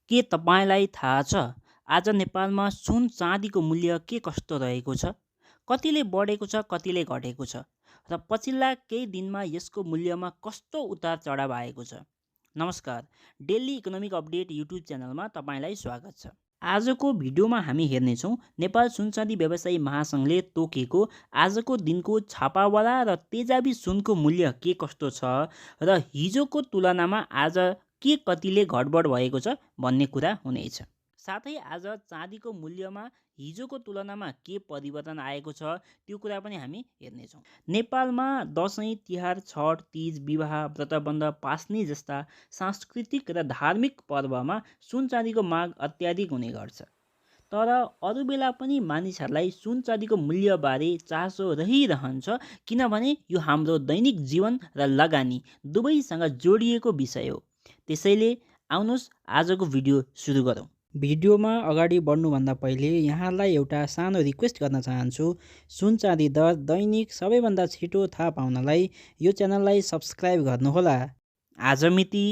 के तपाईँलाई थाहा छ आज नेपालमा सुन चाँदीको मूल्य के कस्तो रहेको छ? कतिले बढेको छ, कतिले घटेको छ र पछिल्ला केही दिनमा यसको मूल्यमा कस्तो उतार चढाव आएको छ? नमस्कार, डेली इकोनोमिक अपडेट युट्युब च्यानलमा तपाईँलाई स्वागत छ। आजको भिडियोमा हामी हेर्नेछौँ नेपाल सुनचाँदी व्यवसायी महासङ्घले तोकेको आजको दिनको छापावाला र तेजाबी सुनको मूल्य के कस्तो छ र हिजोको तुलनामा आज के कतिले घटबढ भएको छ भन्ने कुरा हुनेछ। साथै आज चाँदीको मूल्यमा हिजोको तुलनामा के परिवर्तन आएको छ त्यो कुरा पनि हामी हेर्नेछौँ। नेपालमा दसैँ, तिहार, छठ, तीज, विवाह, व्रतबन्ध, पास्ने जस्ता सांस्कृतिक र धार्मिक पर्वमा सुन चाँदीको माग अत्याधिक हुने गर्छ। तर अरू बेला पनि मानिसहरूलाई सुन चाँदीको मूल्यबारे चासो रहिरहन्छ किनभने यो हाम्रो दैनिक जीवन र लगानी दुवैसँग जोडिएको विषय हो। त्यसैले आउनुहोस् आजको भिडियो सुरु गरौँ। भिडियोमा अगाडि बढ्नुभन्दा पहिले यहाँलाई एउटा सानो रिक्वेस्ट गर्न चाहन्छु। सुन चाँदी दर दैनिक सबैभन्दा छिटो थाहा पाउनलाई यो च्यानललाई सब्सक्राइब गर्नुहोला। आज मिति